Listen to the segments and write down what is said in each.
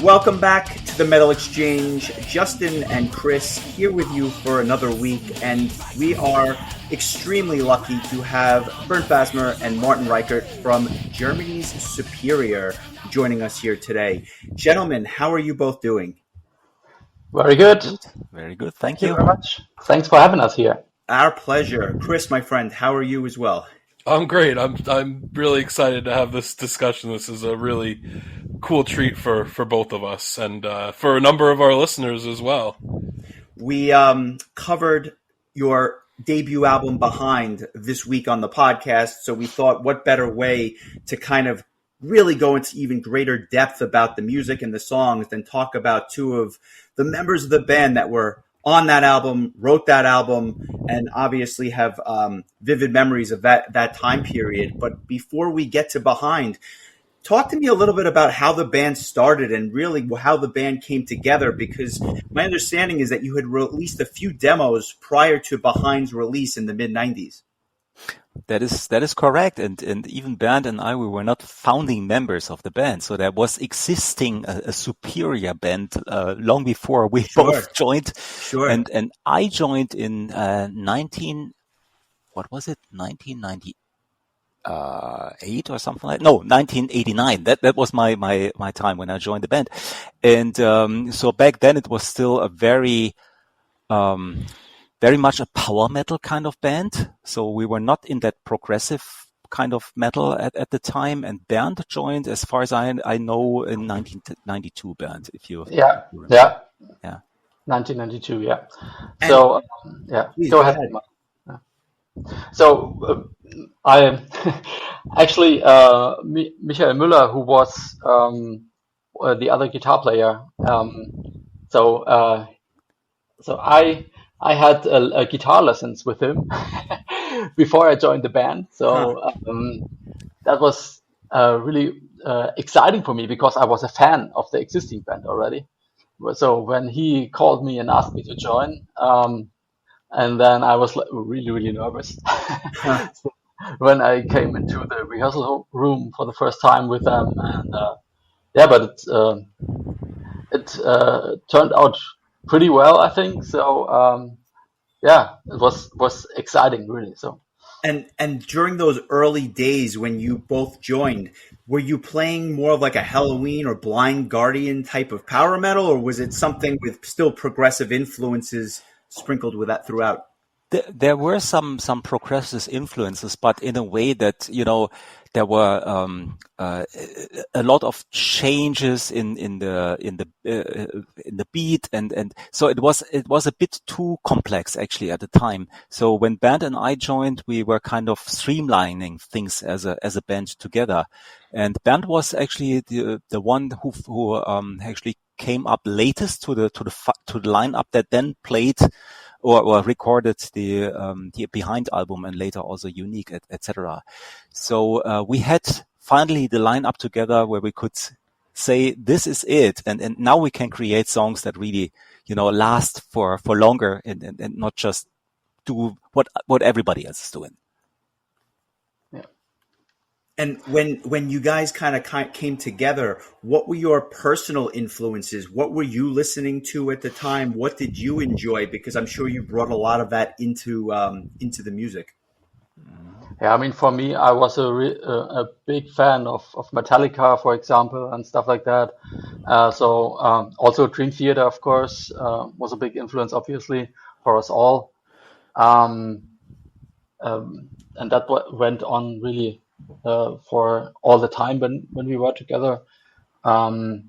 Welcome back to the Metal Exchange. Justin and Chris here with you for another week, and we are extremely lucky to have Bernd Basmer and Martin Reichhart from Germany's Superior joining us here today. Gentlemen, how are you both doing? Very good. Very good. Thank you very much. Thanks for having us here. Our pleasure. Chris, my friend, how are you as well? I'm great. I'm really excited to have this discussion. This is a really cool treat for both of us and for a number of our listeners as well. We covered your debut album Behind this week on the podcast, so we thought what better way to kind of really go into even greater depth about the music and the songs than talk about two of the members of the band that were on that album, wrote that album, and obviously have vivid memories of that time period. But before we get to Behind, talk to me a little bit about how the band started and really how the band came together, because my understanding is that you had released a few demos prior to Behind's release in the mid-90s. That is correct, and even Bernd and I, we were not founding members of the band, so there was existing a Superior band long before we both joined. Sure. And I joined in 1998 or something like. No, 1989. That was my time when I joined the band, and so back then it was still a very much a power metal kind of band. So we were not in that progressive kind of metal at the time. And Bernd joined, as far as I know, in 1992, Bernd, if you Yeah. remember. Yeah. 1992, yeah. So, go ahead. So, I actually, Michael Müller, who was the other guitar player, so I had a guitar lessons with him before I joined the band. So that was really exciting for me because I was a fan of the existing band already. So when he called me and asked me to join, and then I was really, really nervous when I came into the rehearsal room for the first time with them. And but it turned out pretty well, I think. So, it was exciting, really. So, and during those early days when you both joined, were you playing more of like a Halloween or Blind Guardian type of power metal, or was it something with still progressive influences sprinkled with that throughout? There were some progressive influences, but in a way that, there were a lot of changes in the beat, and so it was a bit too complex actually at the time. So when Bernd and I joined, we were kind of streamlining things as a band together, and Bernd was actually the one who actually came up latest to the lineup that then played or recorded the Behind album and later also Unique, etc. So we had finally the lineup together where we could say this is it, and now we can create songs that really last for longer and not just do what everybody else is doing. And when you guys kind of came together, what were your personal influences? What were you listening to at the time? What did you enjoy? Because I'm sure you brought a lot of that into the music. Yeah, I mean, for me, I was a big fan of Metallica, for example, and stuff like that. So also Dream Theater, of course, was a big influence, obviously, for us all. And that went on really for all the time when we were together. But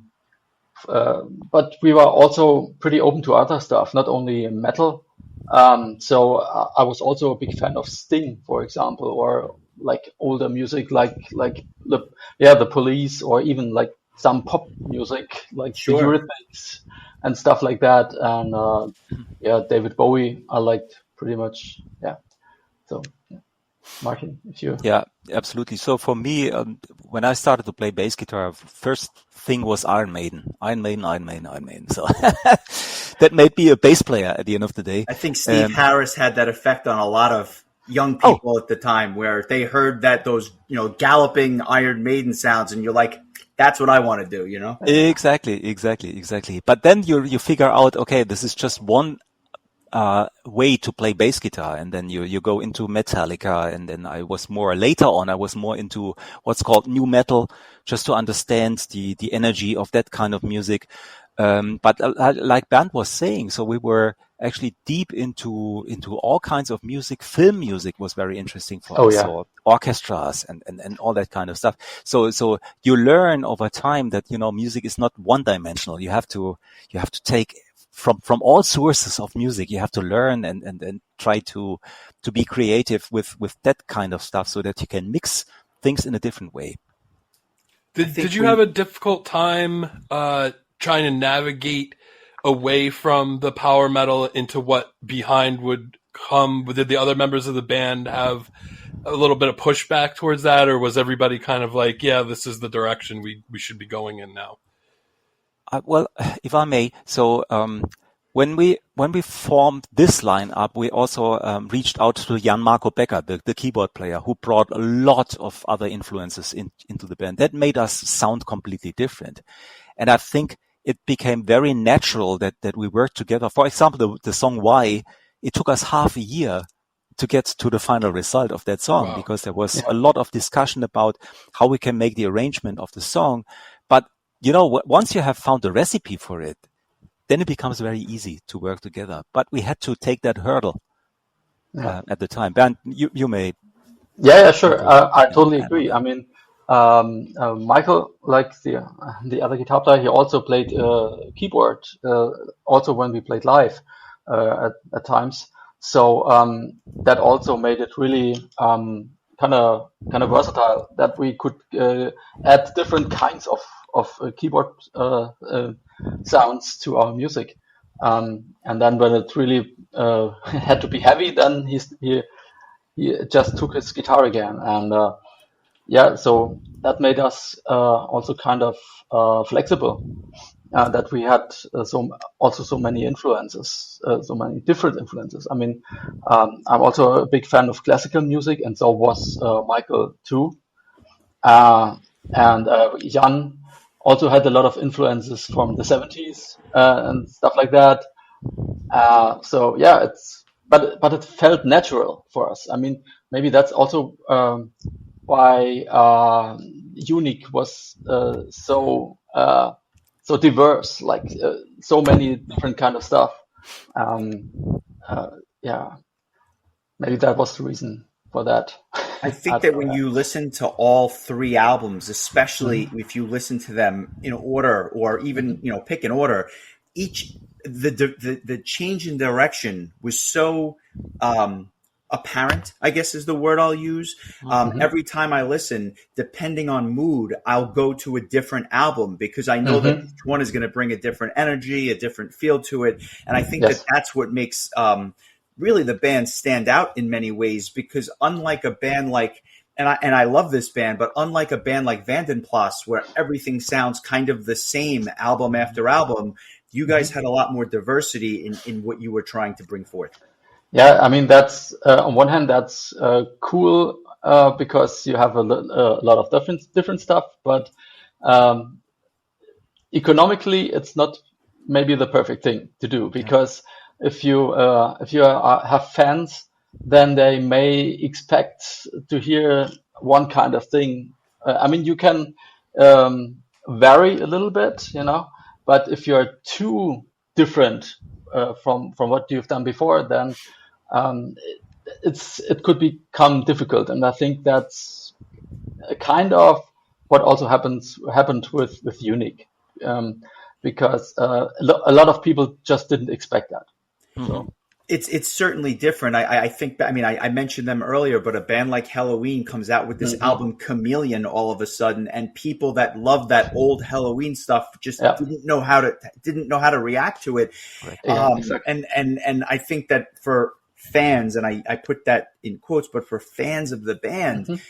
we were also pretty open to other stuff, not only metal. So I was also a big fan of Sting, for example, or like older music, like the Police, or even like some pop music, like the Eurythmics and stuff like that. And David Bowie, I liked pretty much. Yeah. So. Martin, if you... Yeah, absolutely. So for me, when I started to play bass guitar, first thing was Iron Maiden. So that made me a bass player at the end of the day. I think Steve Harris had that effect on a lot of young people at the time, where they heard that those galloping Iron Maiden sounds, and you're like, that's what I want to do, you know? Exactly. But then you figure out, okay, this is just one way to play bass guitar, and then you go into Metallica, and then later on I was more into what's called new metal, just to understand the energy of that kind of music. But like Bernd was saying, so we were actually deep into all kinds of music. Film music was very interesting for us, so orchestras and all that kind of stuff. So you learn over time that, you know, music is not one dimensional. You have to take from all sources of music. You have to learn and try to be creative with that kind of stuff, so that you can mix things in a different way. Did you have a difficult time trying to navigate away from the power metal into what behind would come? Did the other members of the band have a little bit of pushback towards that, or was everybody kind of like, yeah, this is the direction we should be going in now? Well, if I may, so when we formed this lineup, we also reached out to Jan Marco Becker, the keyboard player, who brought a lot of other influences into the band. That made us sound completely different, and I think it became very natural that we worked together. For example, the song "Why," it took us half a year to get to the final result of that song. Wow. Because there was a lot of discussion about how we can make the arrangement of the song, but you know, once you have found a recipe for it, then it becomes very easy to work together. But we had to take that hurdle at the time. Bernd, you may. Yeah, sure. I totally agree. I mean, Michael, like the other guitar player, he also played keyboard, also when we played live at times. So that also made it really kind of versatile, that we could add different kinds of keyboard sounds to our music, and then when it really had to be heavy, then he just took his guitar again, and so that made us also kind of flexible, that we had so many influences, so many different influences. I mean, I'm also a big fan of classical music, and so was Michael too, and Jan also had a lot of influences from the 70s and stuff like that. So yeah, but it felt natural for us. I mean, maybe that's also why Unique was so diverse, like so many different kind of stuff. Maybe that was the reason for that. I think that when you listen to all three albums, especially if you listen to them in order, or even, you know, pick an order, the change in direction was so apparent, I guess is the word I'll use. Every time I listen, depending on mood, I'll go to a different album, because I know that each one is going to bring a different energy, a different feel to it. And I think that that's what makes really the band stand out in many ways, because unlike a band like, and I love this band, but unlike a band like Vanden Plas, where everything sounds kind of the same album after album, you guys had a lot more diversity in what you were trying to bring forth. Yeah, I mean, that's on one hand, that's cool because you have a lot of different stuff, but economically, it's not maybe the perfect thing to do, because if you have fans, then they may expect to hear one kind of thing. I mean, you can vary a little bit, you know, but if you're too different from what you've done before, then it could become difficult. And I think that's kind of what also happened with Unique, because a lot of people just didn't expect that. So. It's certainly different. I think, I mean, I mentioned them earlier, but a band like Helloween comes out with this album Chameleon all of a sudden, and people that love that old Helloween stuff just didn't know how to react to it. Right. Exactly. And I think that for fans, and I put that in quotes, but for fans of the band,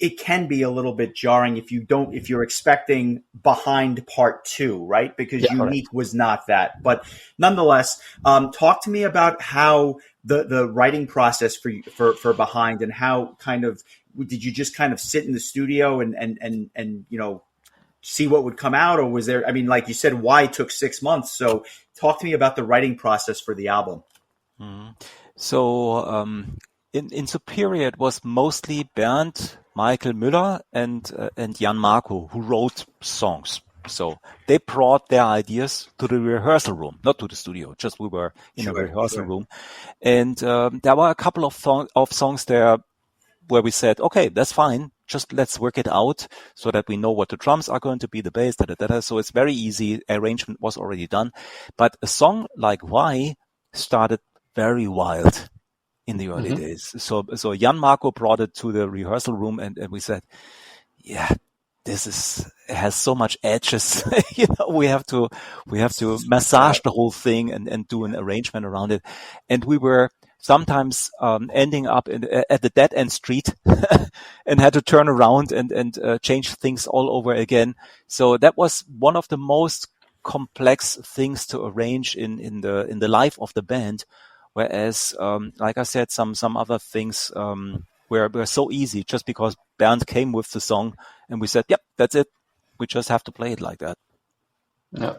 it can be a little bit jarring if you're expecting Behind Part 2, right? Because Unique was not that. But nonetheless, talk to me about how the writing process for Behind, and how kind of did you just kind of sit in the studio and you know, see what would come out, or was there? I mean, like you said, why it took 6 months. So talk to me about the writing process for the album. Mm. So in Superior, it was mostly Bernd, Michael Müller, and Jan Marco who wrote songs. So they brought their ideas to the rehearsal room, not to the studio. Just we were in a rehearsal room, and there were a couple of songs there where we said, okay, that's fine. Just let's work it out so that we know what the drums are going to be, the bass, So it's very easy. Arrangement was already done. But a song like Why started very wild in the early days. So Jan Marco brought it to the rehearsal room and we said, yeah, has so much edges. We have to massage the whole thing and do an arrangement around it. And we were sometimes ending up at the dead end street and had to turn around and change things all over again. So that was one of the most complex things to arrange in the life of the band. Whereas, like I said, some other things were so easy just because Bernd came with the song and we said, yep, that's it. We just have to play it like that. Yeah.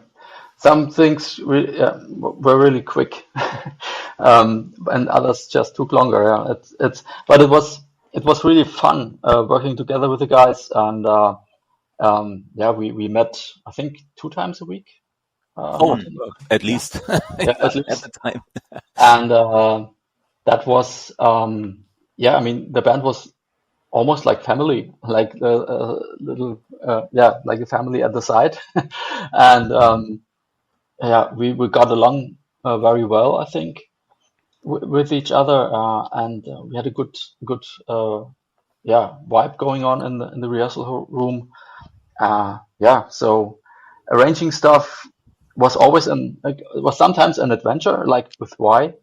Some things were really quick, and others just took longer. Yeah. But it was really fun working together with the guys, and we met I think 2 times a week. At least. Yeah, at least at the time. And that was I mean the band was almost like family, like a little like a family at the side, and we got along very well, I think, with each other, and we had a good vibe going on in the rehearsal room. So arranging stuff was always sometimes an adventure, like with Why,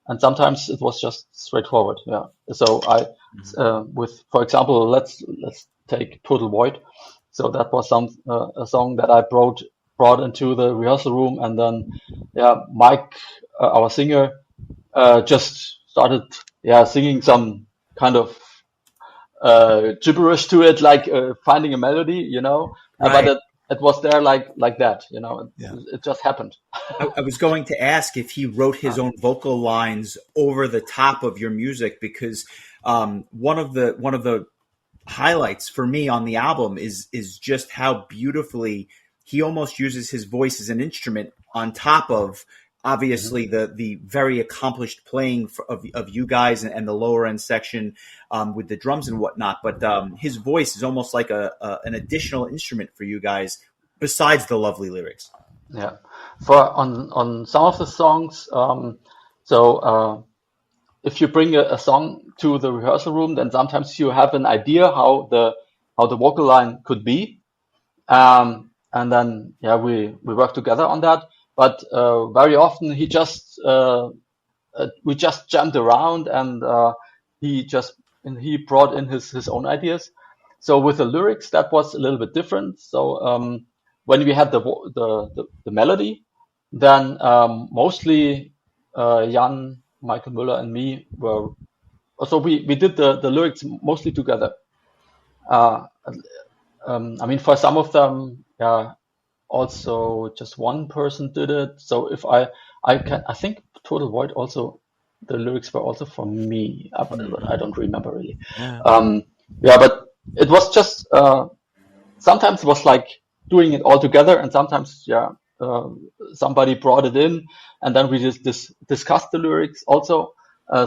and sometimes it was just straightforward. Yeah. So for example, let's take Total Void. So that was a song that I brought into the rehearsal room, and then Mike, our singer, just started singing some kind of gibberish to it, like finding a melody, Right. but it was there like that, It just happened. I was going to ask if he wrote his own vocal lines over the top of your music, because one of the highlights for me on the album is just how beautifully he almost uses his voice as an instrument on top of obviously the very accomplished playing of you guys and the lower end section with the drums and whatnot. But his voice is almost like an additional instrument for you guys besides the lovely lyrics. Yeah, on some of the songs, if you bring a song to the rehearsal room, then sometimes you have an idea how the vocal line could be, and then we work together on that. But very often we just jumped around, and he brought in his own ideas. So with the lyrics, that was a little bit different. So when we had the melody, then mostly Jan, Michael Müller, and me were. So we did the lyrics mostly together. I mean, for some of them, also just one person did it. So if I think Total Void also, the lyrics were also from me. I don't remember really. Yeah. But it was just sometimes it was like doing it all together, and sometimes somebody brought it in, and then we just discussed the lyrics also.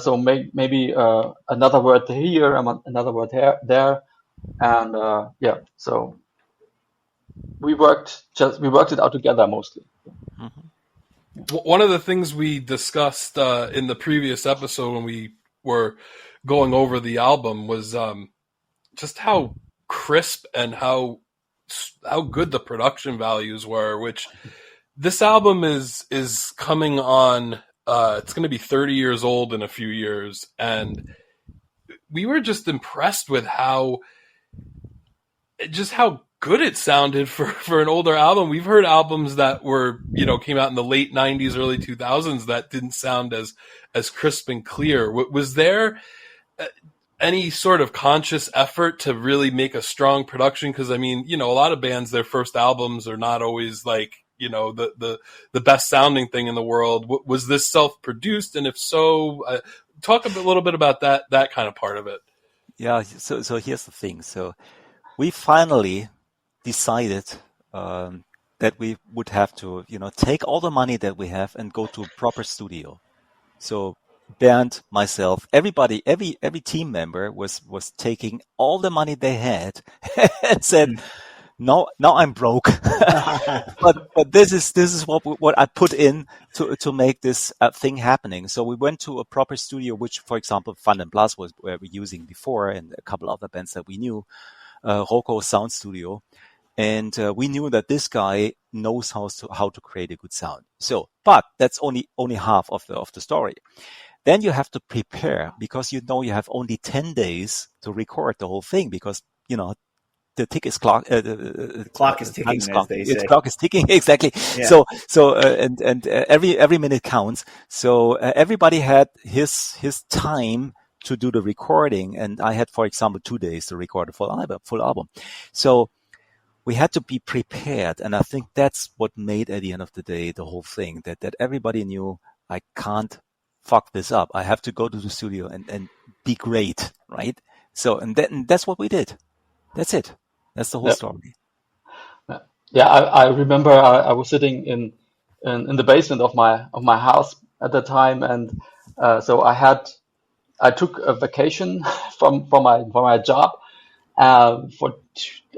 So maybe another word here, another word there, and so we worked it out together mostly. One of the things we discussed in the previous episode when we were going over the album was just how crisp and how good the production values were, which this album is coming on. It's going to be 30 years old in a few years, and we were just impressed with how good it sounded for an older album. We've heard albums that were, came out in the late 90s, early 2000s that didn't sound as crisp and clear. Was there any sort of conscious effort to really make a strong production? Because I mean, a lot of bands, their first albums are not always like the best sounding thing in the world. Was this self-produced, and if so, talk a little bit about that kind of part of it. Yeah. So here's the thing. So we finally decided that we would have to, take all the money that we have and go to a proper studio. So Bernd, myself, everybody, every team member was taking all the money they had and said, "No, now I'm broke." but this is what I put in to make this thing happening. So we went to a proper studio, which, for example, Fun and Blast were using before, and a couple other bands that we knew, Rocco Sound Studio. And we knew that this guy knows how to create a good sound. So, but that's only half of the story. Then you have to prepare, because you have only 10 days to record the whole thing, because the clock is ticking, as they say. Clock is ticking, exactly. Yeah. So and every minute counts. So everybody had his time to do the recording, and I had, for example, 2 days to record a full album. So we had to be prepared, and I think that's what made, at the end of the day, the whole thing, that everybody knew, I can't fuck this up. I have to go to the studio and be great, right? So, and that's what we did. That's it. That's the whole story. Yeah, I remember I was sitting in the basement of my house at the time, and so I took a vacation from my job for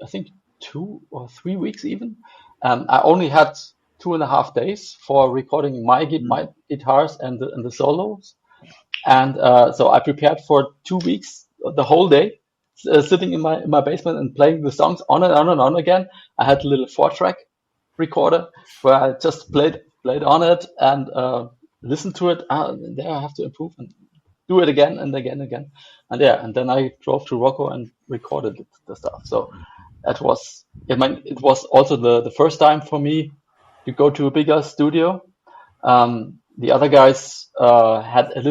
I think 2 or 3 weeks even. I only had 2.5 days for recording my guitars and the solos, and so I prepared for 2 weeks, the whole day, sitting in my basement and playing the songs on and on and on again. I had a little 4-track recorder where I just played on it and listened to it. There I have to improve and do it again and again and again. And then I drove to Rocco and recorded the stuff. So it was also the first time for me to go to a bigger studio. The other guys had at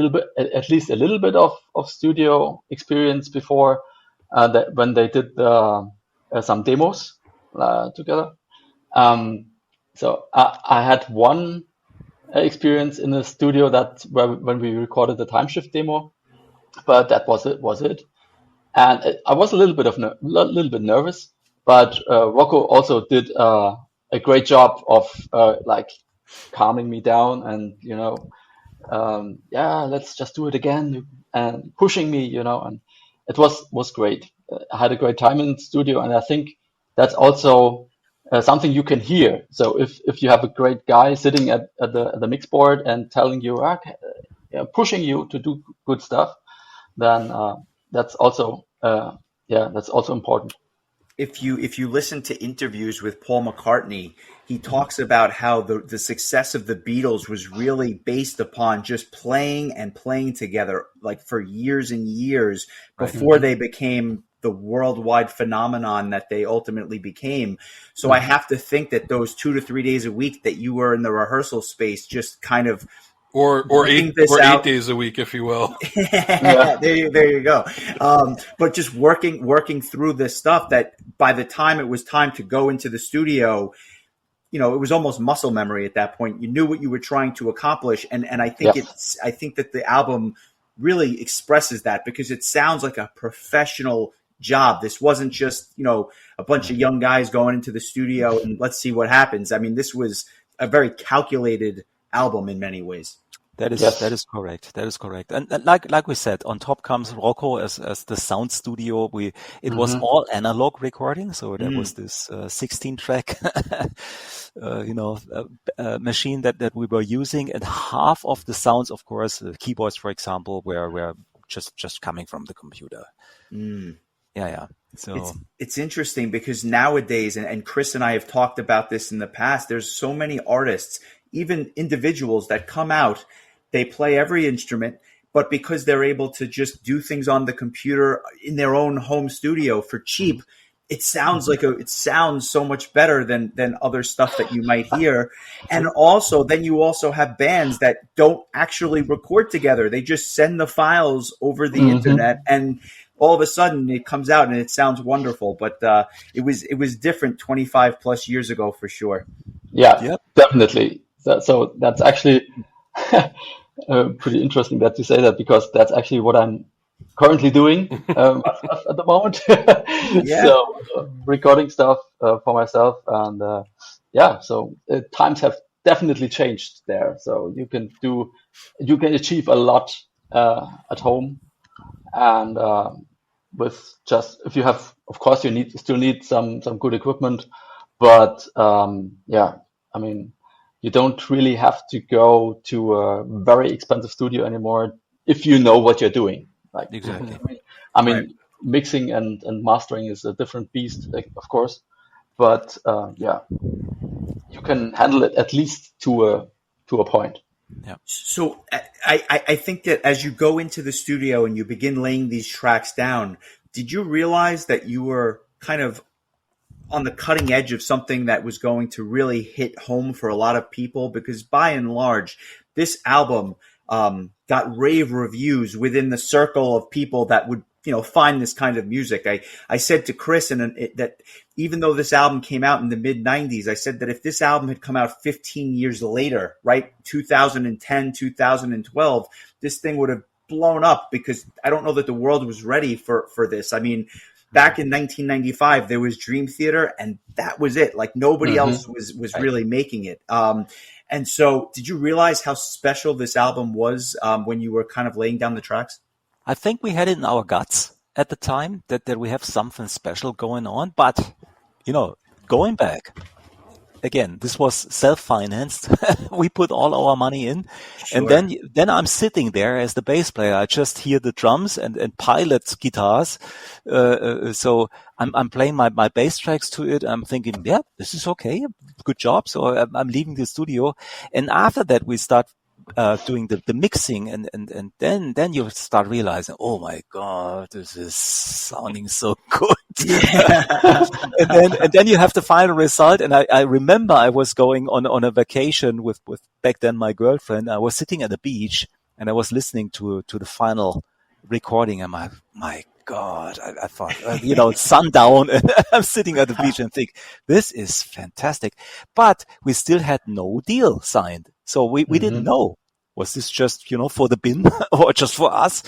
least a little bit of studio experience before, when they did some demos together. So I had one experience in a studio when we recorded the Time Shift demo, but that was it. And I was a little bit nervous, but Rocco also did a great job of like calming me down and let's just do it again, and pushing me, and it was great. I had a great time in the studio, and I think that's also something you can hear. So if you have a great guy sitting at the mix board and telling you, pushing you to do good stuff, then that's also important. If you listen to interviews with Paul McCartney, he talks about how the success of the Beatles was really based upon just playing together, like for years and years before they became the worldwide phenomenon that they ultimately became. So I have to think that those 2 to 3 days a week that you were in the rehearsal space, just kind of or 8 days a week, if you will. There you go. But just working through this stuff, that by the time it was time to go into the studio, it was almost muscle memory at that point. You knew what you were trying to accomplish. And I think I think that the album really expresses that, because it sounds like a professional job. This wasn't just, a bunch of young guys going into the studio and let's see what happens. I mean, this was a very calculated album in many ways. That is correct. That is correct. And like we said, on top comes Rocco as the sound studio. It was all analog recording, so there was this 16-track, machine that we were using, and half of the sounds, of course, the keyboards, for example, were just coming from the computer. Yeah. So it's interesting, because nowadays, and Chris and I have talked about this in the past, there's so many artists, even individuals, that come out, they play every instrument, but because they're able to just do things on the computer in their own home studio for cheap, it sounds it sounds so much better than other stuff that you might hear. And also then you also have bands that don't actually record together. They just send the files over the internet, and all of a sudden it comes out and it sounds wonderful. But it was different 25 plus years ago for sure. Yeah, Yep. definitely. So that's actually pretty interesting that you say that, because that's actually what I'm currently doing at the moment. Yeah. So recording stuff for myself, and so times have definitely changed there. So you can achieve a lot at home, and with just, if you have, of course, you still need some good equipment, but I mean, you don't really have to go to a very expensive studio anymore if you know what you're doing. Like, Exactly. I mean, Right. mixing and mastering is a different beast, like, of course, but you can handle it at least to a point. So I think that as you go into the studio and you begin laying these tracks down, did you realize that you were kind of on the cutting edge of something that was going to really hit home for a lot of people? Because by and large, this album got rave reviews within the circle of people that would, find this kind of music. I said to Chris that even though this album came out in the mid 90s, I said that if this album had come out 15 years later, right, 2010, 2012, this thing would have blown up, because I don't know that the world was ready for this. I mean, back in 1995, there was Dream Theater, and that was it. Like, nobody else was really making it. And so did you realize how special this album was when you were kind of laying down the tracks? I think we had it in our guts at the time that we have something special going on. But, going back, again, this was self-financed. We put all our money in. Sure. And then I'm sitting there as the bass player. I just hear the drums and pilot guitars. So I'm playing my bass tracks to it. I'm thinking, yeah, this is okay. Good job. So I'm leaving the studio. And after that, we start doing the mixing, and then you start realizing, oh my God, this is sounding so good. Yeah. and then you have the final result. And I remember I was going on a vacation with back then my girlfriend. I was sitting at the beach and I was listening to the final recording, and my God, I thought, sundown, and I'm sitting at the beach and think, this is fantastic. But we still had no deal signed. So we didn't know, was this just, for the bin or just for us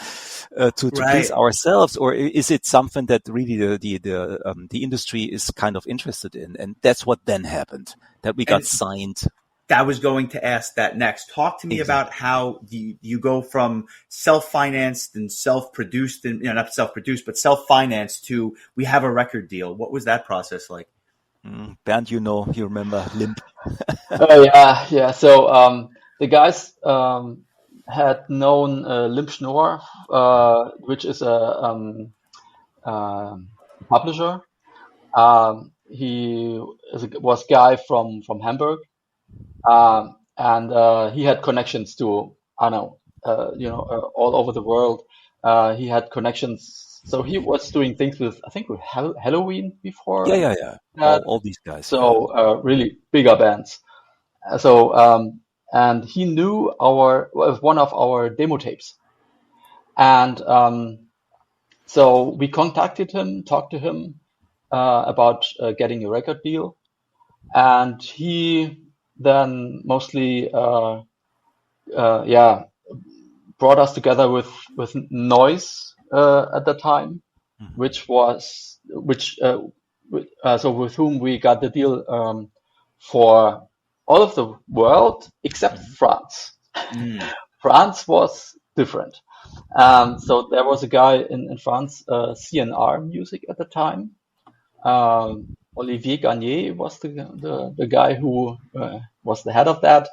to please ourselves, or is it something that really the industry is kind of interested in? And that's what then happened, that we got signed. I was going to ask that next. Talk to me about how you go from self-financed and self-produced, and not self-produced, but self-financed to we have a record deal. What was that process like? Bernd, you remember Limp? Yeah. So the guys had known Limp Schnorr, which is a publisher. He was a guy from Hamburg, and he had connections to, all over the world. He had connections. So he was doing things with, I think, with Halloween before. Yeah. All these guys. So really bigger bands. So and he knew one of our demo tapes, and so we contacted him, talked to him about getting a record deal, and he then mostly brought us together with Noise at the time, so with whom we got the deal for all of the world except France. France was different. So there was a guy in France, CNR Music at the time. Olivier Garnier was the guy who was the head of that.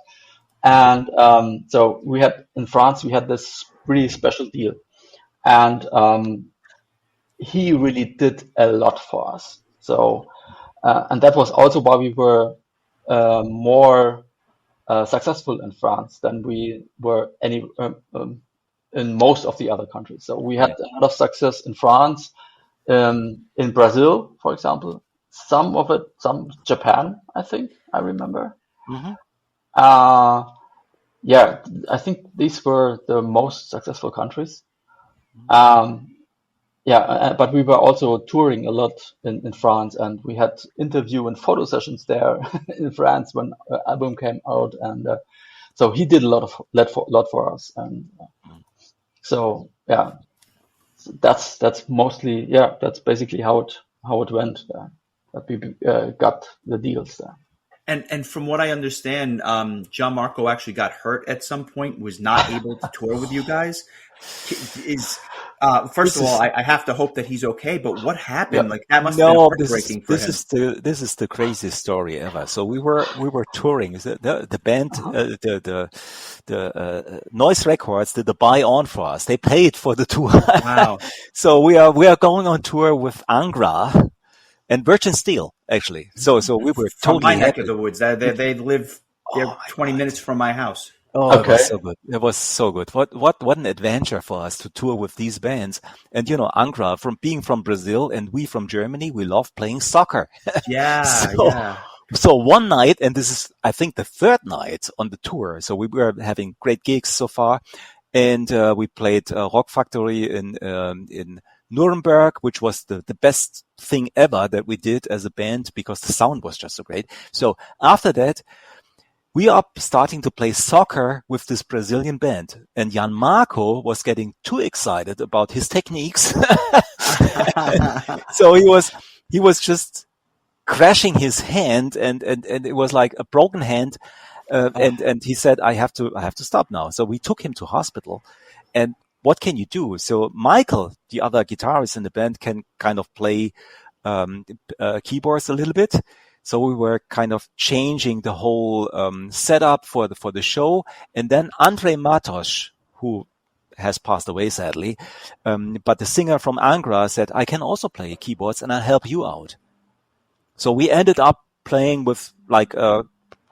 And so in France we had this really special deal. And he really did a lot for us. So and that was also why we were more successful in France than we were in most of the other countries. So we had a lot of success in France, in Brazil, for example, some Japan, I think I remember. Mm-hmm. Yeah, I think these were the most successful countries. But we were also touring a lot in France, and we had interview and photo sessions there in France when the album came out, and so he did a lot for us, and so yeah, that's mostly that's basically how it went there, that we got the deals there. And from what I understand, Gianmarco actually got hurt at some point, was not able to tour with you guys. First of all, I have to hope that he's okay. But what happened? Like that must have been heartbreaking for him. This is the craziest story ever. So we were touring. The band, the Noise Records did the buy on for us. They paid for the tour. Wow. So we are going on tour with Angra and Virgin Steel, actually. So we were from totally my neck happy. of the woods. They live. They're 20 minutes from my house. Oh, Okay. It was so good. It was so good. What an adventure for us to tour with these bands. And Angra, from being from Brazil and we from Germany, we love playing soccer. Yeah, So- yeah. So one night, and this is, I think, the third night on the tour. So we were having great gigs so far. And we played Rock Factory in Nuremberg, which was the best thing ever that we did as a band because the sound was just so great. So after that, we are starting to play soccer with this Brazilian band. And Gianmarco was getting too excited about his techniques. So he was just crashing his hand and it was like a broken hand. And he said, I have to stop now. So we took him to hospital. And what can you do? So Michael, the other guitarist in the band, can kind of play keyboards a little bit. So we were kind of changing the whole setup for the show. And then Andre Matos, who has passed away sadly, but the singer from Angra said, I can also play keyboards and I'll help you out. So we ended up playing with like a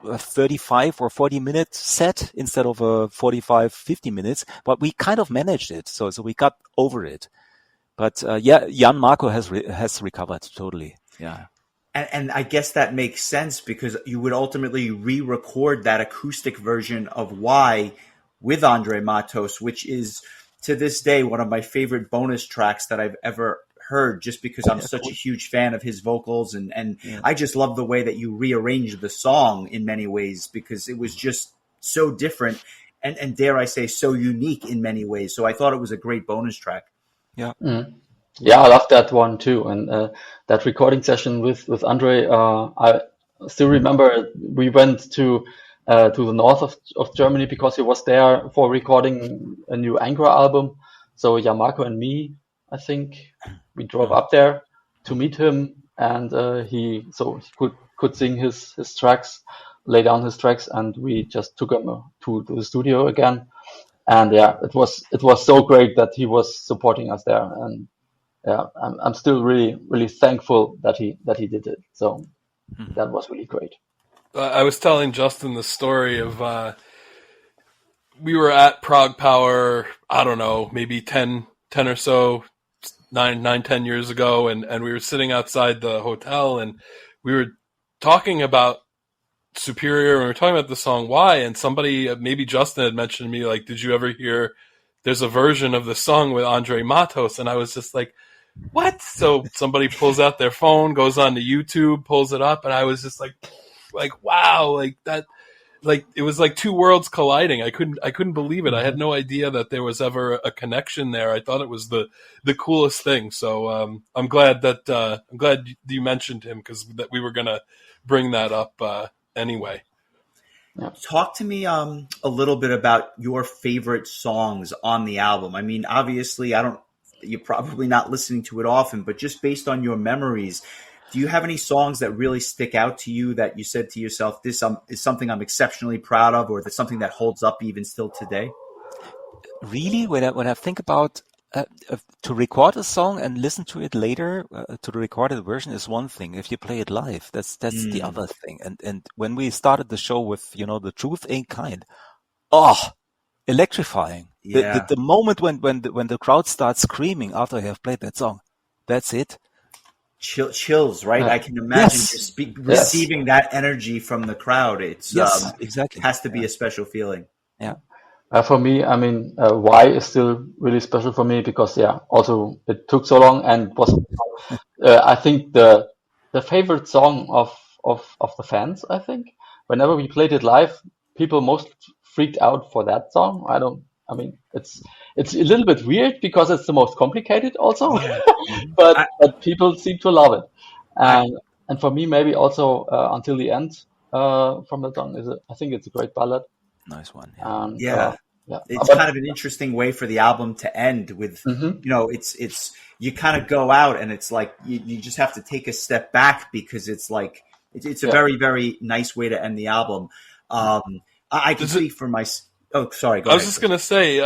35 or 40 minute set instead of a 45, 50 minutes, but we kind of managed it. So we got over it. But Gianmarco has recovered totally. Yeah. And I guess that makes sense because you would ultimately re-record that acoustic version of Why with Andre Matos, which is to this day one of my favorite bonus tracks that I've ever heard, just because I'm such a huge fan of his vocals and I just love the way that you rearranged the song in many ways because it was just so different and dare I say so unique in many ways. So I thought it was a great bonus track. Yeah. Mm. Yeah, I love that one too. And that recording session with Andre, I still remember we went to the north of Germany because he was there for recording a new Angra album. So Gianmarco and me, I think, we drove up there to meet him, and he could sing his tracks, lay down his tracks, and we just took him to the studio again. And yeah, it was so great that he was supporting us there, and yeah, I'm still really, really thankful that he did it. So that was really great. I was telling Justin the story of we were at Prague Power, I don't know, maybe 10 or so, 10 years ago, and we were sitting outside the hotel, and we were talking about Superior, and we were talking about the song Why, and somebody, maybe Justin, had mentioned to me, like, did you ever hear there's a version of the song with Andre Matos? And I was just like, what? So somebody pulls out their phone, goes on to YouTube, pulls it up, and I was just like, wow, like that, like it was like two worlds colliding. I couldn't believe it. I had no idea that there was ever a connection there. I thought it was the coolest thing. So I'm glad you mentioned him because that we were gonna bring that up anyway. Talk to me a little bit about your favorite songs on the album. I mean, obviously, you're probably not listening to it often, but just based on your memories, do you have any songs that really stick out to you that you said to yourself, this is something I'm exceptionally proud of, or that's something that holds up even still today? Really, when I think about to record a song and listen to it later, to the recorded version is one thing. If you play it live, that's the other thing. And when we started the show with, The Truth Ain't Kind, electrifying. Yeah. The moment when the crowd starts screaming after I have played that song, That's it. Chills, right? I can imagine just receiving that energy from the crowd. It's exactly. It has to be a special feeling. Yeah. For me, I mean, why is still really special for me because also it took so long and was I think the favorite song of the fans. I think whenever we played it live, people most freaked out for that song. I mean, it's a little bit weird because it's the most complicated also, but people seem to love it. And for me, maybe also Until the End from the song I think it's a great ballad. Nice one. It's kind of an interesting way for the album to end with, it's you kind of go out and it's like you just have to take a step back because it's like it's a very, very nice way to end the album. I can speak for my. Oh, sorry. Go ahead. I was just gonna say,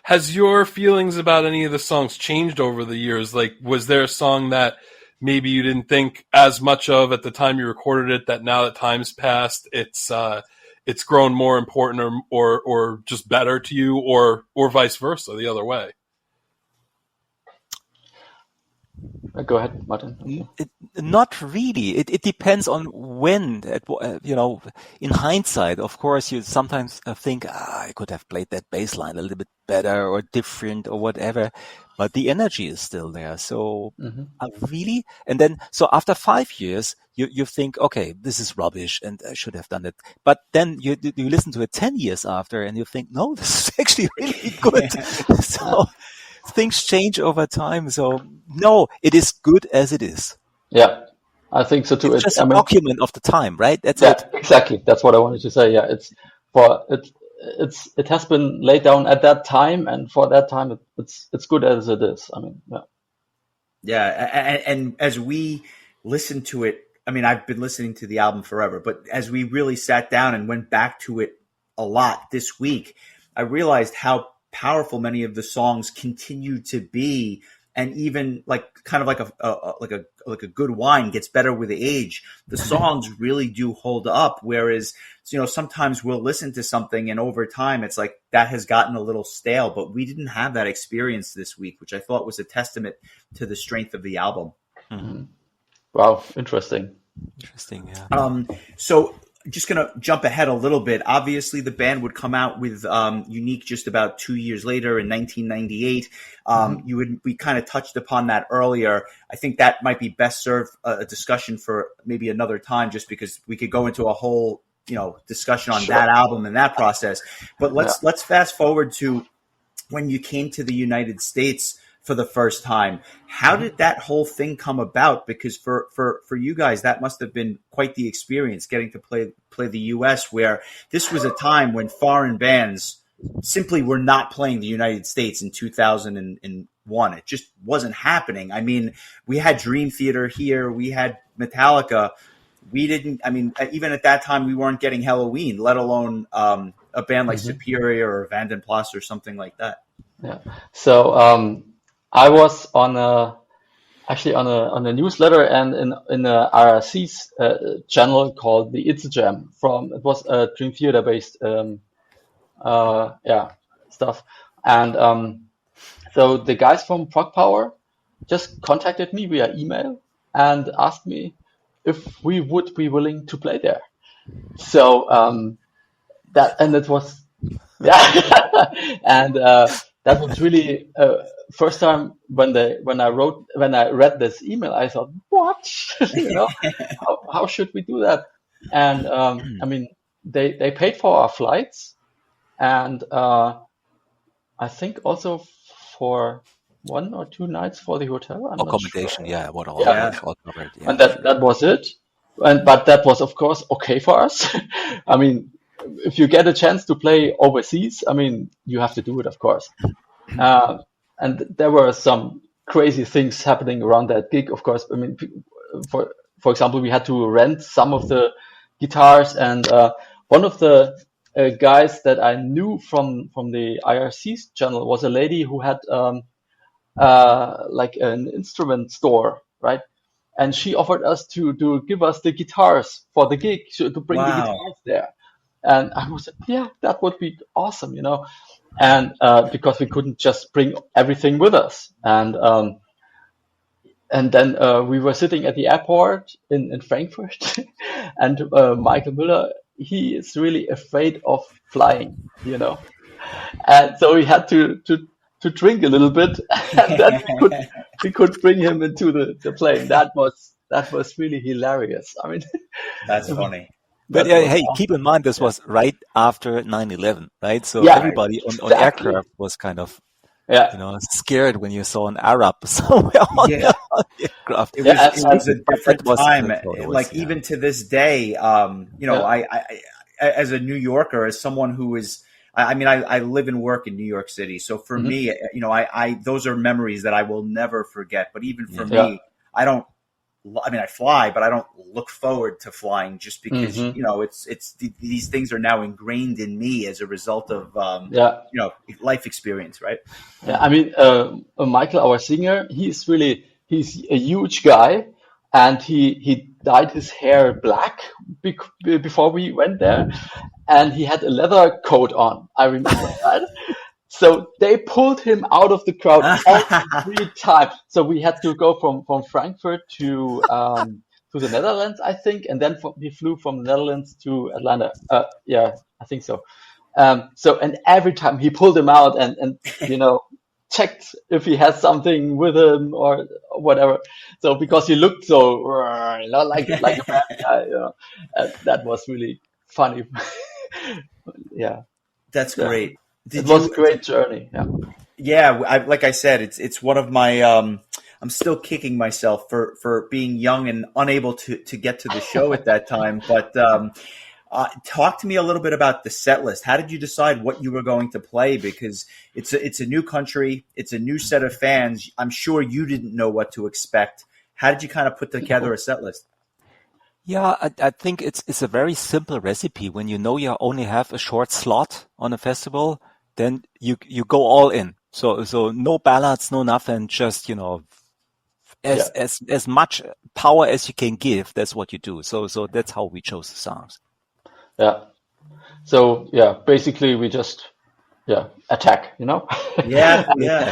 has your feelings about any of the songs changed over the years? Like, was there a song that maybe you didn't think as much of at the time you recorded it that now that time's passed, it's grown more important or just better to you, or vice versa, the other way? Go ahead, Martin. Not really. It depends on when. In hindsight, of course, you sometimes think, I could have played that bass line a little bit better or different or whatever, but the energy is still there. So really, and then so after 5 years, you think, okay, this is rubbish, and I should have done it. But then you listen to it 10 years after, and you think, no, this is actually really good. So. Things change over time, so no, it is good as it is. Yeah, I think so too. It's just a document of the time, right? That's it. Exactly. That's what I wanted to say. Yeah, it has been laid down at that time, and for that time, it's good as it is. I mean, and as we listen to it, I mean, I've been listening to the album forever, but as we really sat down and went back to it a lot this week, I realized how powerful many of the songs continue to be, and even like kind of like a good wine gets better with age. The songs really do hold up, whereas sometimes we'll listen to something and over time it's like that has gotten a little stale. But we didn't have that experience this week, which I thought was a testament to the strength of the album. Mm-hmm. Wow, interesting. Yeah. So just going to jump ahead a little bit. Obviously, the band would come out with Unique just about 2 years later in 1998. We kind of touched upon that earlier. I think that might be best served a discussion for maybe another time, just because we could go into a whole discussion on that album and that process. But let's fast forward to when you came to the United States for the first time. How did that whole thing come about? Because for you guys, that must have been quite the experience, getting to play the US, where this was a time when foreign bands simply were not playing the United States in 2001. It just wasn't happening. I mean, we had Dream Theater here, we had Metallica. Even at that time, we weren't getting Halloween, let alone a band like Superior or Van den Plas or something like that. Yeah. So I was on a newsletter and in a RRC's channel called the It's a Jam. It was a Dream Theater based stuff, and so the guys from Frog Power just contacted me via email and asked me if we would be willing to play there. So it was and that was really first time when I read this email, I thought, what? How should we do that? And I mean, they paid for our flights, and I think also for 1 or 2 nights for the hotel. Accommodation, all covered. Yeah. And that was it. But that was, of course, okay for us. I mean, if you get a chance to play overseas, I mean, you have to do it, of course. And there were some crazy things happening around that gig, of course. I mean, for example, we had to rent some of the guitars, and one of the guys that I knew from the IRC's channel was a lady who had like an instrument store, right? And she offered us to give us the guitars for the gig, to bring the guitars there. And I was like, yeah, that would be awesome, And because we couldn't just bring everything with us. And and then we were sitting at the airport in Frankfurt, and Michael Müller, he is really afraid of flying, and so we had to drink a little bit, and then we could bring him into the plane. That was really hilarious. I mean, That's funny. But hey, keep in mind this was right after 9/11, right? So Yeah, everybody on exactly. aircraft was kind of Yeah. scared when you saw an Arab somewhere on the aircraft. It was a different time. Photos, like even to this day, I as a New Yorker, as someone who is, I mean, I live and work in New York City. So for me, I those are memories that I will never forget. But even for me, I fly, but I don't look forward to flying just because, it's these things are now ingrained in me as a result of, life experience, right? Yeah, I mean, Michael, our singer, he's a huge guy, and he dyed his hair black before we went there, and he had a leather coat on. I remember that. So they pulled him out of the crowd every time. So we had to go from Frankfurt to the Netherlands, I think, and then we flew from the Netherlands to Atlanta. Yeah, I think so. And every time he pulled him out and checked if he had something with him or whatever. So because he looked so like a bad guy, that was really funny. Yeah, that's great. It was a great journey. Yeah. Like I said, it's one of my. I'm still kicking myself for being young and unable to get to the show at that time. But talk to me a little bit about the set list. How did you decide what you were going to play? Because it's a new country, it's a new set of fans. I'm sure you didn't know what to expect. How did you kind of put together a set list? Yeah, I think it's a very simple recipe. When you know you only have a short slot on a festival, then you go all in. So no ballads, no nothing, just as much power as you can give. That's what you do. So that's how we chose the songs. Yeah. So basically we just attack. Yeah.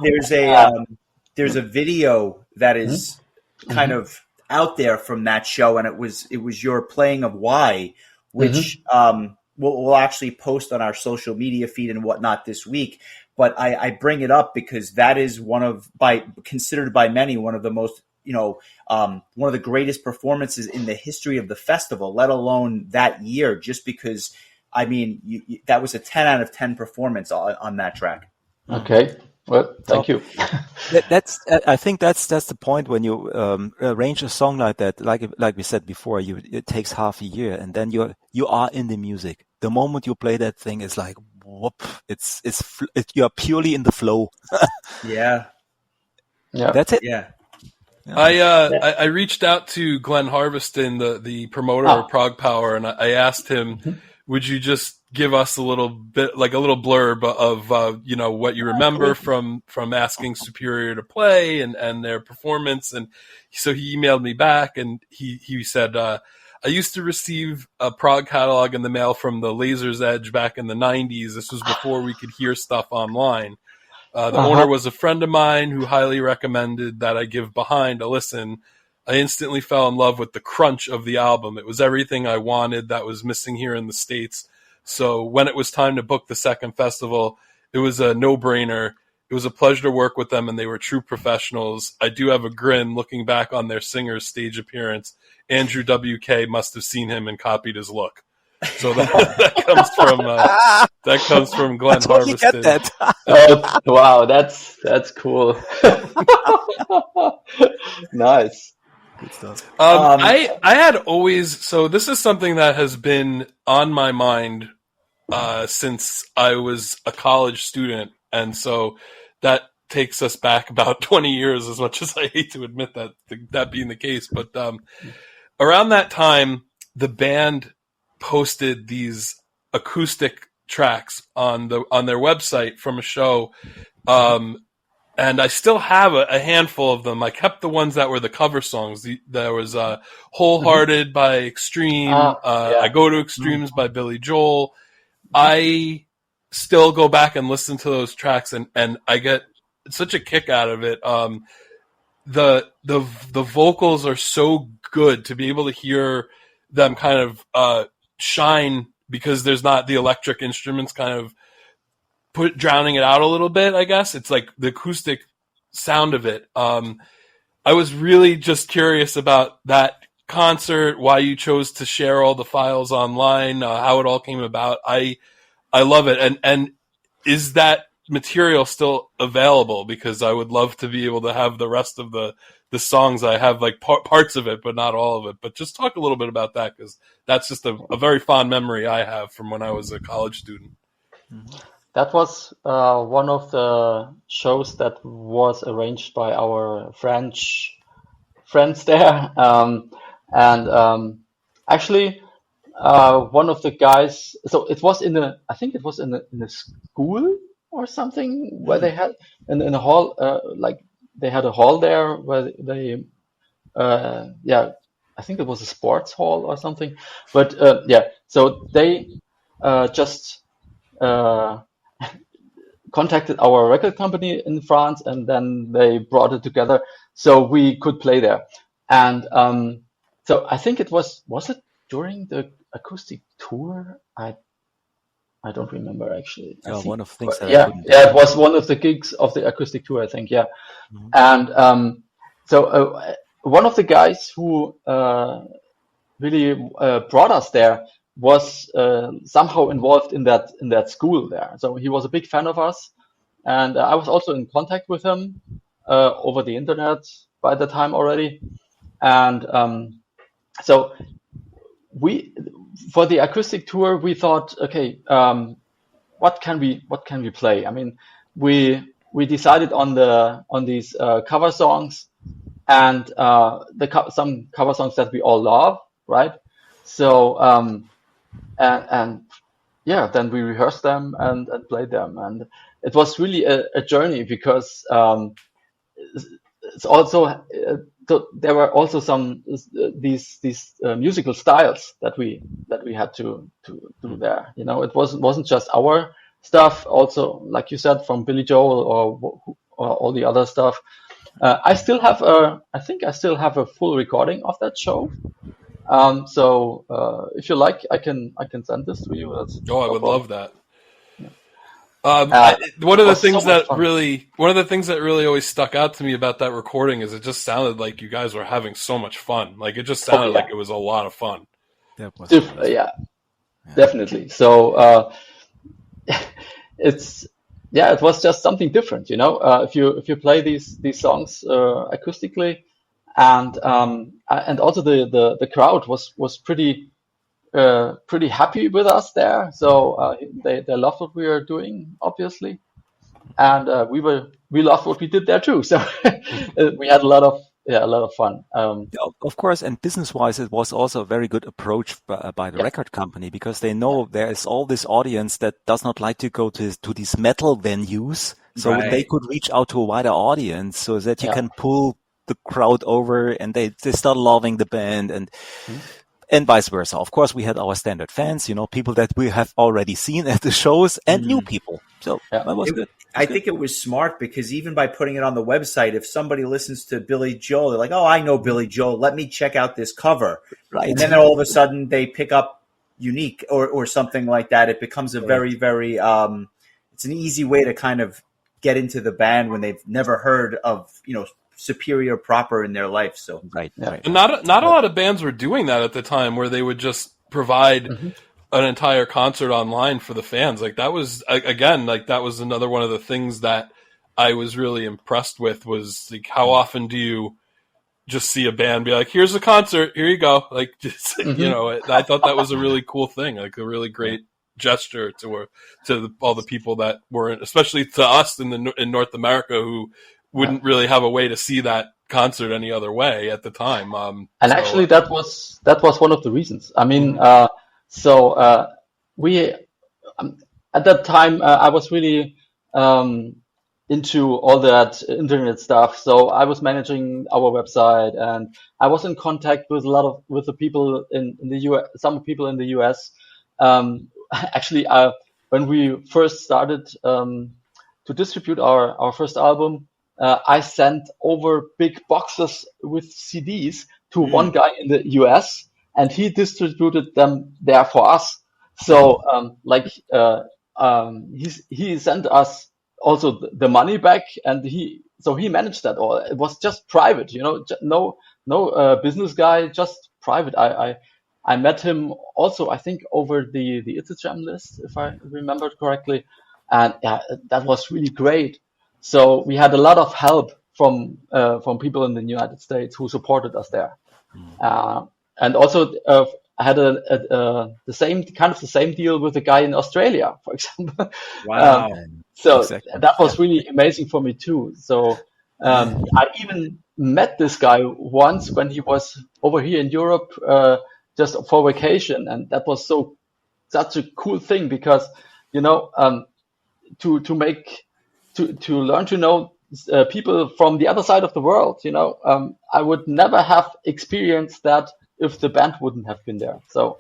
There's a video that is kind of out there from that show, and it was your playing of Why, which we'll actually post on our social media feed and whatnot this week. But I bring it up because that is considered by many one of the most one of the greatest performances in the history of the festival, let alone that year. Just because, I mean, that was a 10 out of 10 performance on that track. Okay. Well, thank you. I think that's the point when you arrange a song like that. Like we said before, it takes half a year, and then you are in the music. The moment you play that thing, it's like whoop! You are purely in the flow. Yeah. That's it. Yeah. I reached out to Glenn Harveston, the promoter of Prague Power, and I asked him, would you just give us a little bit, like a little blurb of what you remember from asking Superior to play and their performance? And so he emailed me back, and he said, I used to receive a Prague catalog in the mail from the Laser's Edge back in the 90s. This was before we could hear stuff online. The owner was a friend of mine who highly recommended that I give Behind a listen. I instantly fell in love with the crunch of the album. It was everything I wanted that was missing here in the States. So when it was time to book the second festival, it was a no-brainer. It was a pleasure to work with them, and they were true professionals. I do have a grin looking back on their singer's stage appearance. Andrew WK must have seen him and copied his look. So that comes from Glenn totally Harveston. Get that. Wow, that's cool. Nice. Good stuff. I had always, so this is something that has been on my mind since I was a college student, and so that takes us back about 20 years, as much as I hate to admit that being the case. But around that time, the band posted these acoustic tracks on their website from a show, and I still have a handful of them. I kept the ones that were the cover songs. There was Wholehearted by Extreme, I Go to Extremes by Billy Joel. I still go back and listen to those tracks, and I get such a kick out of it. the vocals are so good to be able to hear them kind of shine, because there's not the electric instruments kind of drowning it out a little bit. I guess it's like the acoustic sound of it. I was really just curious about that concert, why you chose to share all the files online, how it all came about. I love it. And is that material still available? Because I would love to be able to have the rest of the songs. I have like parts of it, but not all of it. But just talk a little bit about that, because that's just a very fond memory I have from when I was a college student. That was one of the shows that was arranged by our French friends there. Actually, one of the guys, so it was I think it was in a school or something, where they had in a hall, like they had a hall there where they, I think it was a sports hall or something. But so they just contacted our record company in France, and then they brought it together so we could play there. And so I think it was it during the acoustic tour? I don't remember actually. One of the things that it was one of the gigs of the acoustic tour, I think. Yeah. Mm-hmm. And so one of the guys who really brought us there was somehow involved in that school there. So he was a big fan of us, and I was also in contact with him over the internet by the time already. And so for the acoustic tour, we thought, okay, what can we play? I mean, we decided on these cover songs, and some cover songs that we all love, right? So then we rehearsed them and played them, and it was really a journey, because it's also there were also some these musical styles that we had to do there. You know, it wasn't just our stuff. Also, like you said, from Billy Joel or all the other stuff. I think I still have a full recording of that show. So if you like, I can send this to you. I would love that. One of the things that really always stuck out to me about that recording is it just sounded like you guys were having so much fun. Like it just sounded like it was a lot of fun. That was definitely. So it was just something different, you know. If you play these songs acoustically, and also the crowd was pretty happy with us there. So they loved what we were doing, obviously, and we loved what we did there too. So we had a lot of fun. Of course, and business-wise, it was also a very good approach by the record company, because they know there is all this audience that does not like to go to these metal venues, so they could reach out to a wider audience, so that you can pull the crowd over, and they start loving the band, and vice versa. Of course, we had our standard fans, you know, people that we have already seen at the shows, and new people. So that was good. I think it was smart, because even by putting it on the website, if somebody listens to Billy Joel, they're like, oh, I know Billy Joel, let me check out this cover. Right. And then all of a sudden they pick up Unique or something like that. It becomes a very, very, it's an easy way to kind of get into the band when they've never heard of, you know, Superior proper in their life. So And not a lot of bands were doing that at the time, where they would just provide an entire concert online for the fans. Like that was that was another one of the things that I was really impressed with, was like, how often do you just see a band be like, here's a concert, here you go. Like, just, you know, I thought that was a really cool thing, like a really great gesture to all the people that weren't, especially to us in North America, who wouldn't really have a way to see that concert any other way at the time. Actually, that was one of the reasons. I mean, we at that time I was really into all that internet stuff. So I was managing our website, and I was in contact with with the people in the US, some people in the US. Actually, when we first started to distribute our first album, I sent over big boxes with CDs to one guy in the US, and he distributed them there for us. So, he sent us also the money back, and he managed that all. It was just private, no business guy, just private. I met him also, I think, over the Instagram list, if I remember correctly, and that was really great. So we had a lot of help from people in the United States who supported us there, and also I had the same deal with a guy in Australia, for example. Wow. So Exactly. that was really amazing for me too. So I even met this guy once when he was over here in Europe, just for vacation, and that was such a cool thing because to learn to know people from the other side of the world. I would never have experienced that if the band wouldn't have been there. So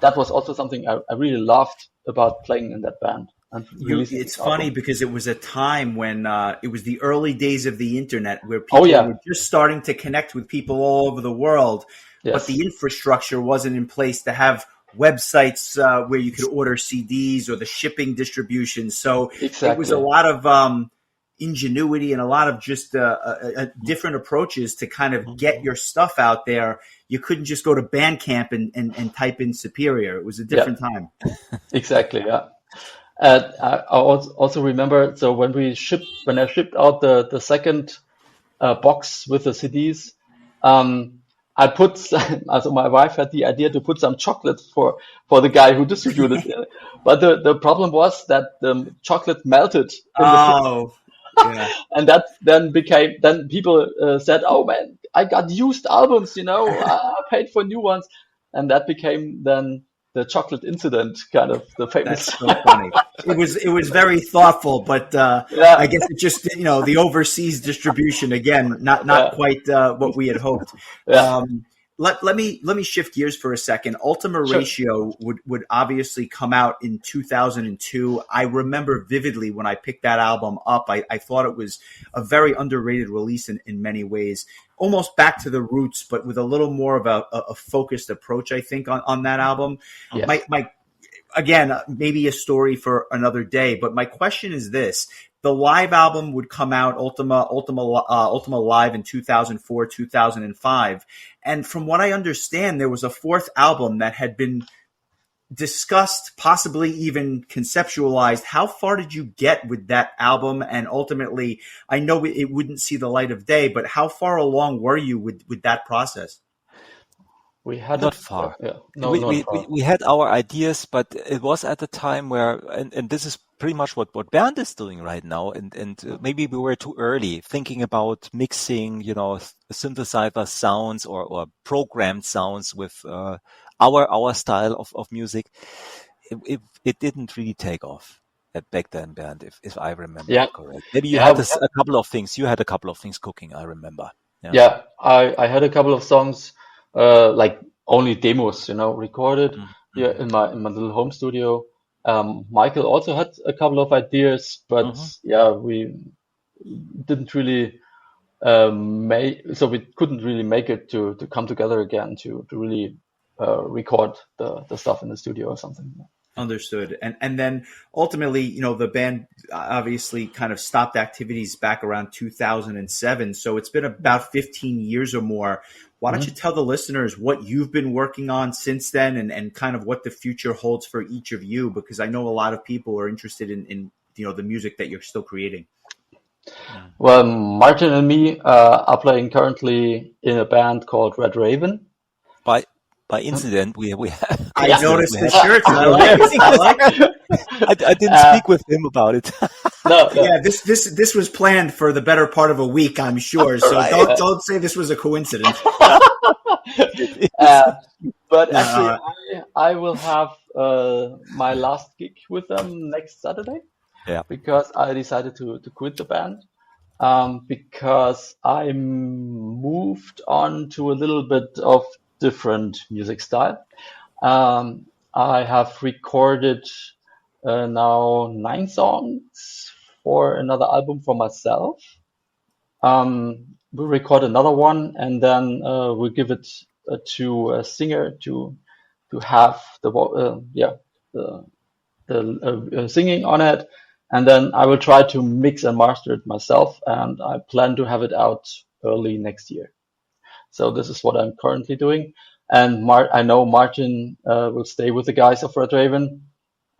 that was also something I really loved about playing in that band. And it's funny because it was a time when it was the early days of the internet where people were just starting to connect with people all over the world, but the infrastructure wasn't in place to have websites where you could order CDs or the shipping distribution. So it was a lot of ingenuity and a lot of just different approaches to kind of get your stuff out there. You couldn't just go to Bandcamp and type in Superior. It was a different time. Exactly, yeah. I also remember, so when I shipped out the second box with the CDs, I put so my wife had the idea to put some chocolate for the guy who distributed it, but the problem was that the chocolate melted. And that then people said, "Oh man, I got used albums, I paid for new ones," and that became then the chocolate incident, kind of the famous. That's so funny. It was very thoughtful, but I guess it just the overseas distribution again, not quite what we had hoped. Let me shift gears for a second. Ultima Ratio would obviously come out in 2002. I remember vividly when I picked that album up. I thought it was a very underrated release in many ways, almost back to the roots, but with a little more of a focused approach, I think, on that album. Yes. Again, maybe a story for another day, but my question is this. The live album would come out, Ultima Live in 2004, 2005. And from what I understand, there was a fourth album that had been discussed, possibly even conceptualized. How far did you get with that album? And ultimately, I know it wouldn't see the light of day, but how far along were you with that process? We had not far. Not far. We had our ideas, but it was at the time where, and this is pretty much what Bernd is doing right now, and maybe we were too early thinking about mixing, synthesizer sounds or programmed sounds with our style of music. It didn't really take off back then, Bernd, if I remember correct. Maybe you had a couple of things. You had a couple of things cooking, I remember. I had a couple of songs. Like only demos, recorded here in my little home studio. Michael also had a couple of ideas, but we didn't really we couldn't really make it to come together again to really record the stuff in the studio or something. Understood. And then ultimately, the band obviously kind of stopped activities back around 2007. So it's been about 15 years or more. Why don't you tell the listeners what you've been working on since then and kind of what the future holds for each of you? Because I know a lot of people are interested in the music that you're still creating. Well, Martin and me are playing currently in a band called Red Raven. By incident, we have. I noticed the shirts. I like it. I didn't speak with him about it. No. Yeah, this was planned for the better part of a week, I'm sure. So don't say this was a coincidence. But actually, I will have my last gig with them next Saturday. Yeah. Because I decided to quit the band. Because I moved on to a little bit of different music style. I have recorded now 9 songs for another album for myself. we'll record another one, and then we'll give it to a singer to have the singing on it, and then I will try to mix and master it myself, and I plan to have it out early next year. So this is what I'm currently doing, and I know Martin will stay with the guys of Red Raven,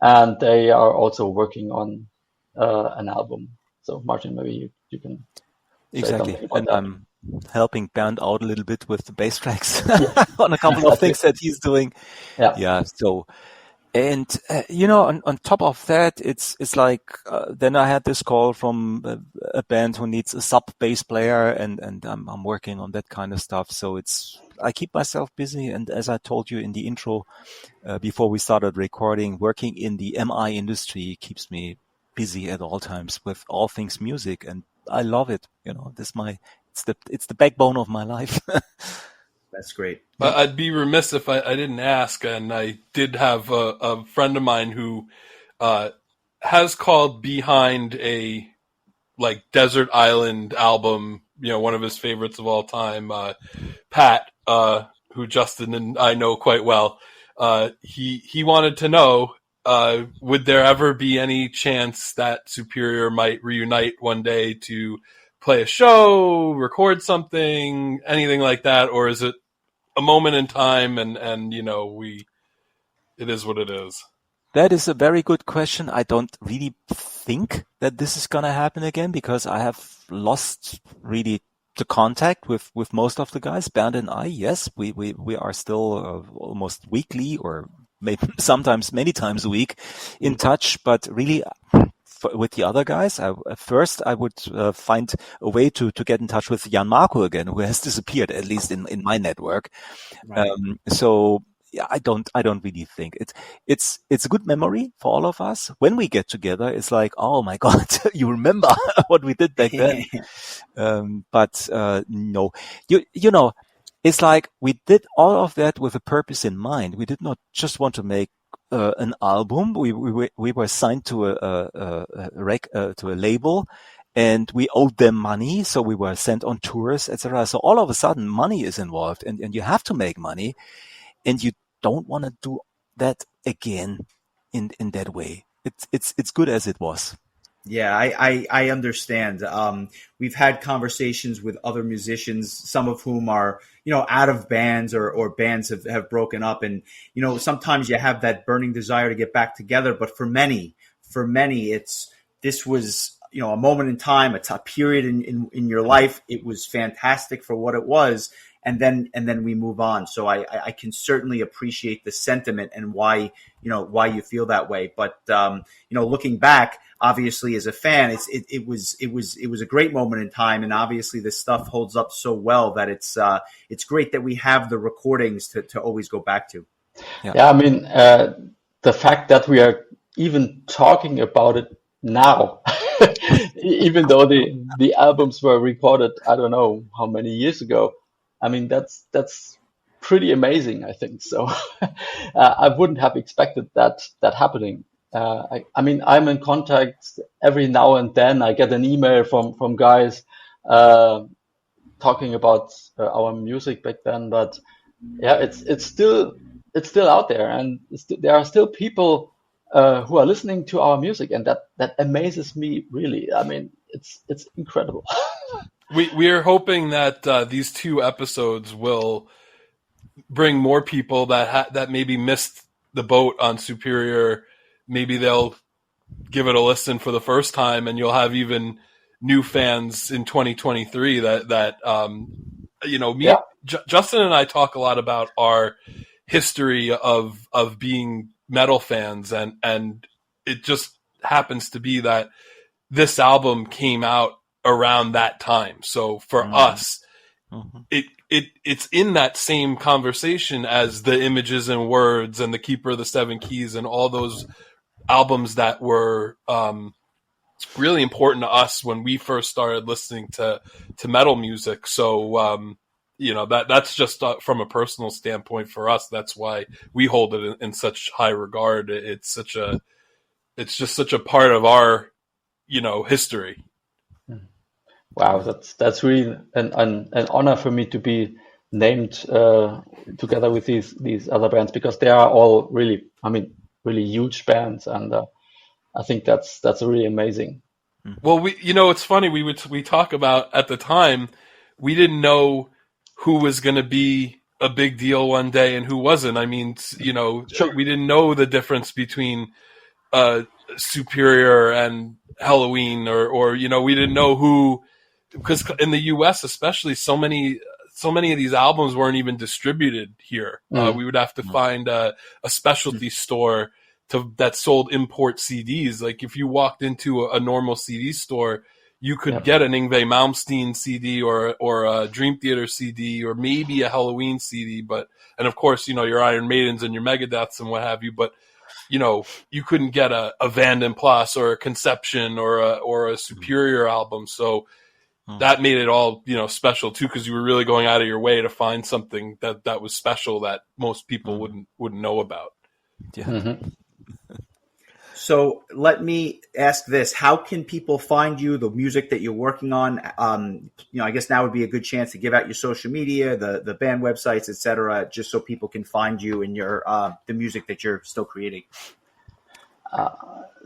and they are also working on an album. So Martin, maybe you can say Exactly. something about And that. I'm helping Bernd out a little bit with the bass tracks Yeah. on a couple of things that he's doing. Yeah. Yeah. So, and on top of that, it's like then I had this call from a band who needs a sub bass player, and I'm working on that kind of stuff. So I keep myself busy, and as I told you in the intro before we started recording, working in the MI industry keeps me busy at all times with all things music, and I love it. It's the backbone of my life. That's great. I'd be remiss if I didn't ask, and I did have a friend of mine who has called behind a desert island album, one of his favorites of all time, Pat, who Justin and I know quite well. He wanted to know, would there ever be any chance that Superior might reunite one day to play a show, record something, anything like that, or is it a moment in time and it is what it is? That is a very good question. I don't really think that this is going to happen again because I have lost really the contact with most of the guys. Bernd and I, yes, we are still almost weekly or maybe sometimes many times a week in touch, but really with the other guys, at first I would find a way to get in touch with Jan Marco again, who has disappeared, at least in my network. Right. So yeah, I don't really think it's a good memory for all of us. When we get together, it's like, oh my God, you remember what we did back then. But no, you know, it's like we did all of that with a purpose in mind. We did not just want to make an album. We were signed to a label, and we owed them money, so we were sent on tours, etc. So all of a sudden, money is involved, and you have to make money, and you don't want to do that again in that way. It's good as it was. Yeah, I understand. We've had conversations with other musicians, some of whom are, out of bands or bands have broken up. And, sometimes you have that burning desire to get back together. But for many, this was, a moment in time, a period in your life. It was fantastic for what it was. And then we move on. So I can certainly appreciate the sentiment and why you feel that way. But, looking back, obviously as a fan, it was a great moment in time. And obviously this stuff holds up so well that it's great that we have the recordings to always go back to. Yeah, I mean, the fact that we are even talking about it now, even though the albums were recorded, I don't know how many years ago. I mean, that's pretty amazing, I think. So I wouldn't have expected that happening. I mean, I'm in contact every now and then. I get an email from guys talking about our music back then. But yeah, it's still out there, and there are still people who are listening to our music, and that amazes me really. I mean, it's incredible. We are hoping that these 2 episodes will bring more people that maybe missed the boat on Superior. Maybe they'll give it a listen for the first time, and you'll have even new fans in 2023 that Yeah. Justin and I talk a lot about our history of being metal fans, and it just happens to be that this album came out around that time. So for us, it's in that same conversation as the Images and Words and the Keeper of the Seven Keys and all those albums that were really important to us when we first started listening to metal music. So that's just from a personal standpoint for us. That's why we hold it in such high regard. It's just such a part of our history. Wow, that's really an honor for me to be named together with these other bands, because they are all really, I mean, really huge bands, and I think that's really amazing. Well, it's funny. We talk about at the time, we didn't know who was going to be a big deal one day and who wasn't. I mean, Sure. we didn't know the difference between Superior and Halloween, or we didn't know who, because in the U.S. especially, so many of these albums weren't even distributed here. We would have to find a specialty store that sold import CDs. Like if you walked into a normal CD store, you could get an Yngwie Malmsteen CD or a Dream Theater CD or maybe a Halloween CD, and of course, your Iron Maidens and your Megadeths and what have you, but you couldn't get a Van den Plas or a Conception or a Superior album. So that made it all, special too, because you were really going out of your way to find something that was special that most people wouldn't know about. Yeah. Mm-hmm. So let me ask this: how can people find you, the music that you're working on? I guess now would be a good chance to give out your social media, the band websites, etc., just so people can find you and your the music that you're still creating.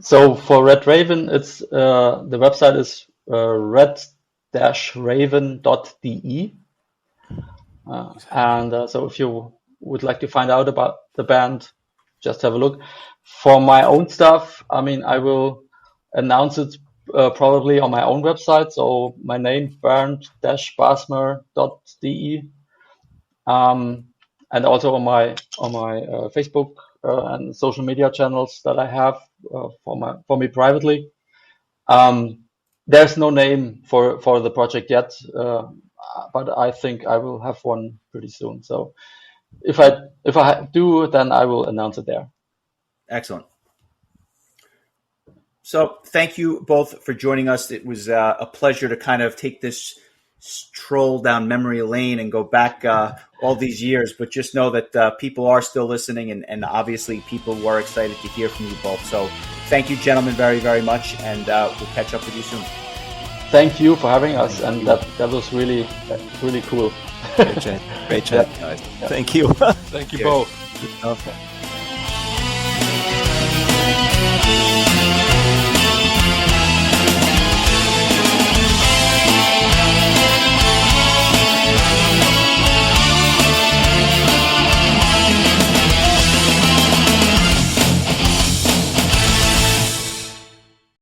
So for Red Raven, it's the website is red-raven.de, and so if you would like to find out about the band, just have a look. For my own stuff, I mean, I will announce it probably on my own website. So my name, Bernd-Basmer.de, and also on my Facebook and social media channels that I have for me privately. There's no name for the project yet, but I think I will have one pretty soon. So if I do, then I will announce it there. Excellent. So thank you both for joining us. It was a pleasure to kind of take this stroll down memory lane and go back all these years. But just know that people are still listening, and obviously people were excited to hear from you both. So thank you, gentlemen, very, very much, and we'll catch up with you soon. Thank you for having us, and that was really cool. Great chat, guys. Yeah. Thank you. Thank you both. Okay.